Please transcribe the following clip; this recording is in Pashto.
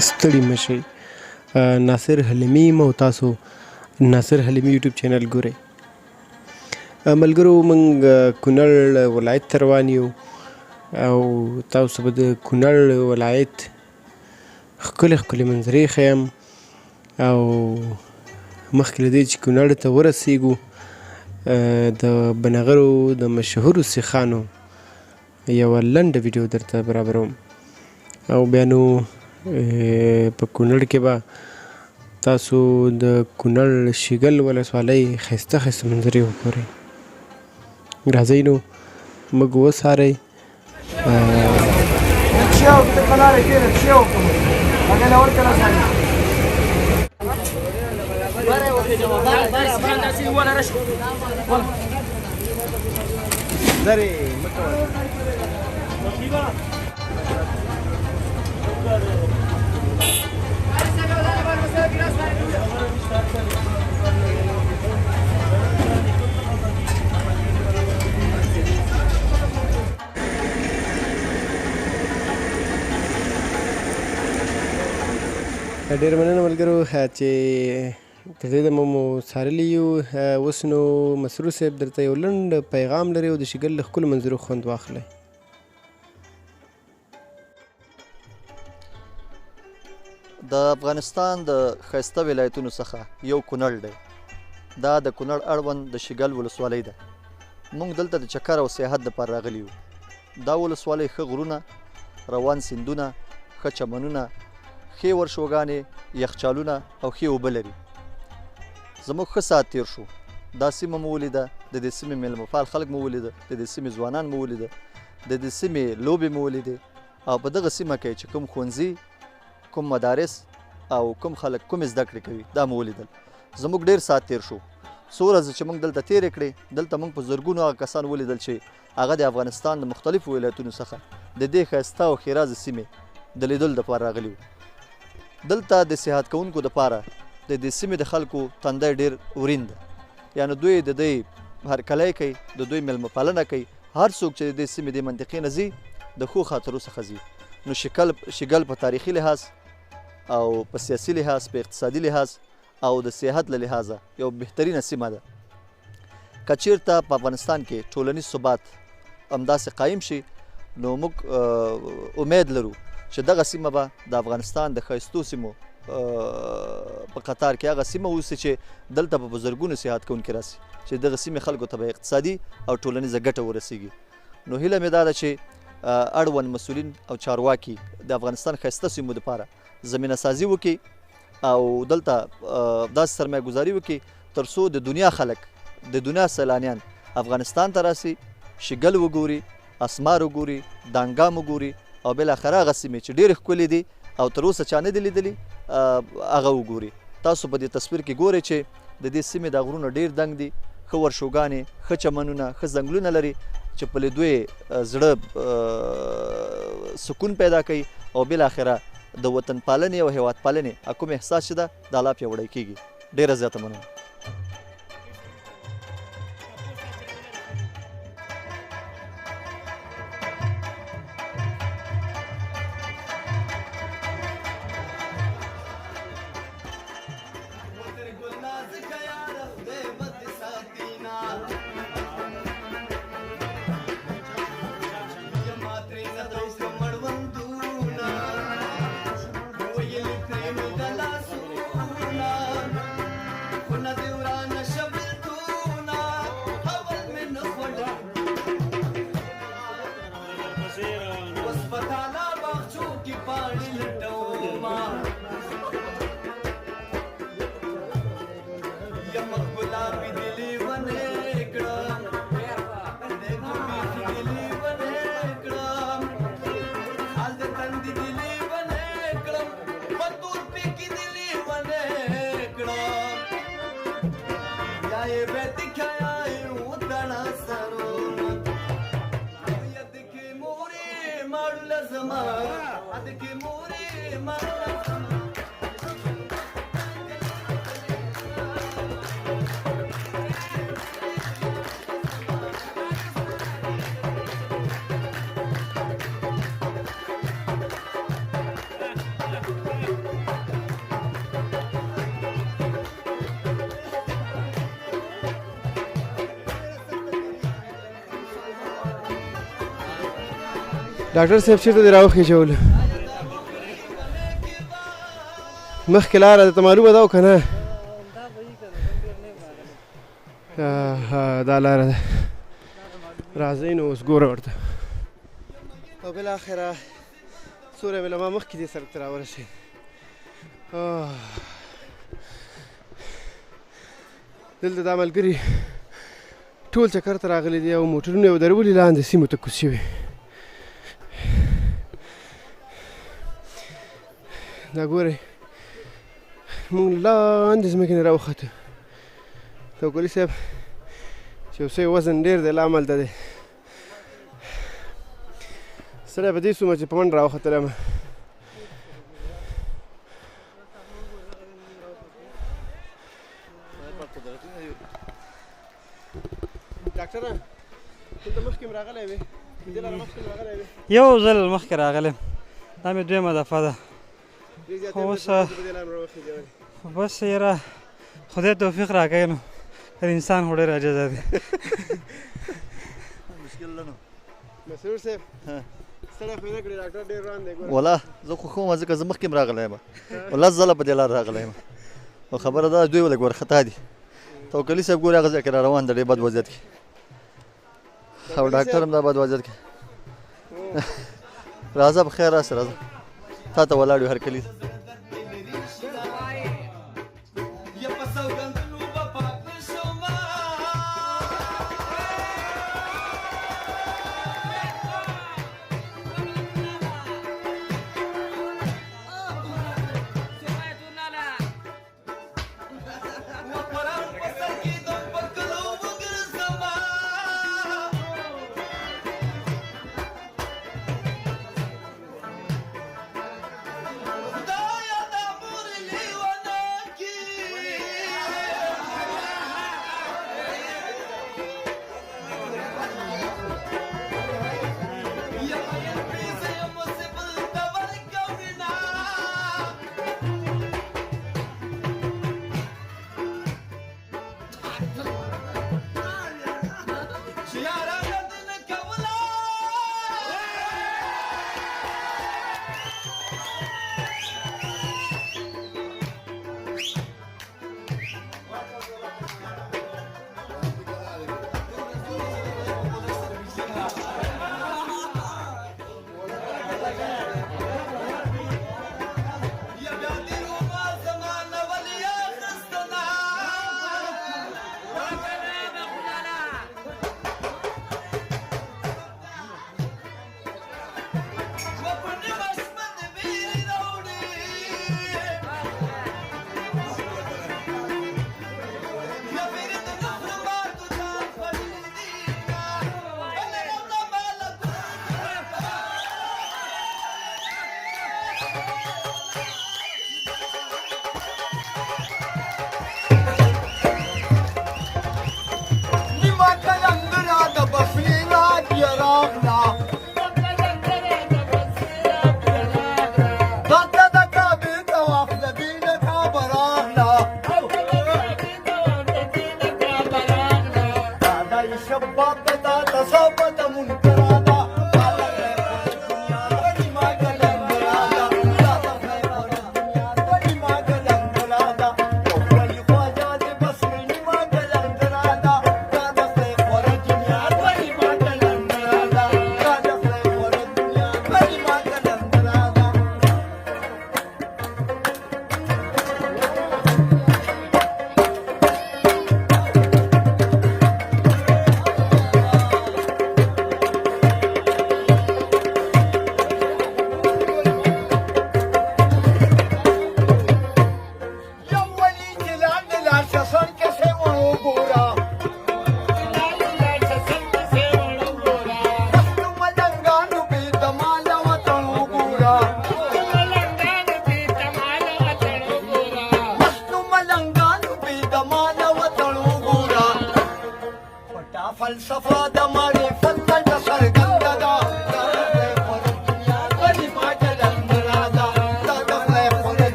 ستړي مشي. ناصر حلیمي او تاسو ناصر حلیمي یوټیوب چینل ګورئ. ملګرو موږ کونړ ولایت ته روان یو او تاسو به د کونړ ولایت ښکلې ښکلې منظرې ښیم او مخکې له دې چې کونړ ته ورسیږو د بنغرو د مشهورو سیخانو یوه لنډه ویډیو درته برابروم او بیا نو په کونړ کې به تاسو د کونړ شیګل ولسوالۍ ښایسته ښایسته منظرې وګورئ. راځئ نو موږ وڅارئ. ډېر مننه ملګرو چې تر دې دمه مو څارلي یو. اوس نو مسرور صاحب درته یو لنډ پیغام لري او د شیګل له ښکلو منظرو خوند واخلئ. د افغانستان د ښایسته ولایتونو څخه یو کونړ دی. دا د کونړ اړوند د شیګل ولسوالۍ ده. موږ دلته د چکر او سیاحت دپاره راغلي یو. دا ولسوالۍ ښه غرونه، روان سیندونه، ښه چمنونه، ښې ورشوګانې، یخچالونه او ښې اوبه لري. زموږ ښه ساعت تیر شو. دا سیمه مو ولیده، د دې سیمې میلمه پال خلک مو ولیده، د دې سیمې ځوانان مو ولیده، د دې سیمې لوبې مو ولیدې او په دغه سیمه کې چې کوم ښوونځي، کوم مدارس او کوم خلک کومې زده کړې کوي دا مو ولیدل. زموږ ډېر ساعت تیر شو. څو ورځې چې موږ دلته تېرې کړې، دلته موږ په زرګونو هغه کسان ولیدل چې هغه د افغانستان د مختلفو ولایتونو څخه د دې ښایسته او ښېرازه سیمې د لیدلو دپاره راغلي وو. دلته د سیاحت کوونکو دپاره د دې سیمې د خلکو تندی ډېر ورین ده. یعنې دوی د دوی هرکلی کوي، د دوی میلمه پالنه کوي. هر څوک چې د دې سیمې دې منطقې نه ځي د ښو خاطرو څخه ځي. نو شیګل په تاریخي لحاظ او په سیاسي لحاظ، په اقتصادي لحاظ او د سیاحت له لحاظه یو بهترینه سیمه ده. که چېرته په افغانستان کې ټولنیز ثبات همداسې قایم شي نو موږ امید لرو چې دغه سیمه به د افغانستان د ښایستو سیمو په قطار کې هغه سیمه اوسي چې دلته به په زرګونو سیاحت کوونکي راسي چې دغه سیمې خلکو ته به اقتصادي او ټولنیزه ګټه ورسیږي. نو هیله مې دا ده چې اړوند مسؤلین او چارواکي د افغانستان ښایسته سیمو دپاره زمینه سازي وکړي او دلته داسې سرمایه ګزاري وکړي تر څو د دنیا خلک، د دنیا سیلانیان افغانستان ته راسي، شیګل وګوري، اسمار وګوري، دانګام وګوري او بالاخره هغه سیمې چې ډېرې ښکلې دي او تر اوسه چا نه دي لیدلي هغه وګوري. تاسو په دې تصویر کې ګورئ چې د دې سیمې دا غرونه ډېر دنګ دي، ښه ورشوګانې، ښه چمنونه، ښه ځنګلونه لري چې په لیدو یې زړه سکون پیدا کوي او بالاخره د وطن پالنې او هیواد پالنې کوم احساس چې ده دا لا پیاوړی کېږي. ډېره زیاته مننه. ډاکټر صاحب چېرته دې راوخېژولو مخکې لاره درته معلومه ده او که نه دا لاره ده راځئ نو اوس ګوره ورته او بالاخره سوری مې له ما مخکې دې سړک ته راورسېد دلته دا ملګري ټول چکر ته راغلي دي او موټرونه یې ودرولي لاندې سیمو ته کوز شوي دا ګورئ مونږ لاندې ځمکې نه راوخته توکلي صاحب چې یو څه یې وزن ډېر دی له امل ته دی سړی په دې څومره چې په منډه راوختلی یم ډاکټره دلته مخکې م راغلی وې دې لاره مخکې م راغلی وې یو ځل مخکې راغلی دا مې دویمه دفعه ده خو اوس بس یاره خدای توفیق راکوي نو که انسان خو ډېر عاجزه دی مشکل نه نو مسرور صاحب ستړی خو یې نه کړې ډاکټر ډېر روان دی ګوره والله زه خو ښه وم ځکه زه مخکې م راغلی یم لس ځله په دې لار راغلی یم او خبره دا دوی ولږ ورخطا دي توکلي صاحب ګورې هغه ځای کې را روان دی ډېر بد وضعیت کې او ډاکټر هم دا بد وضعیت کې راځه په خیر راسه راځه تا ته ولاړ یو هرکلي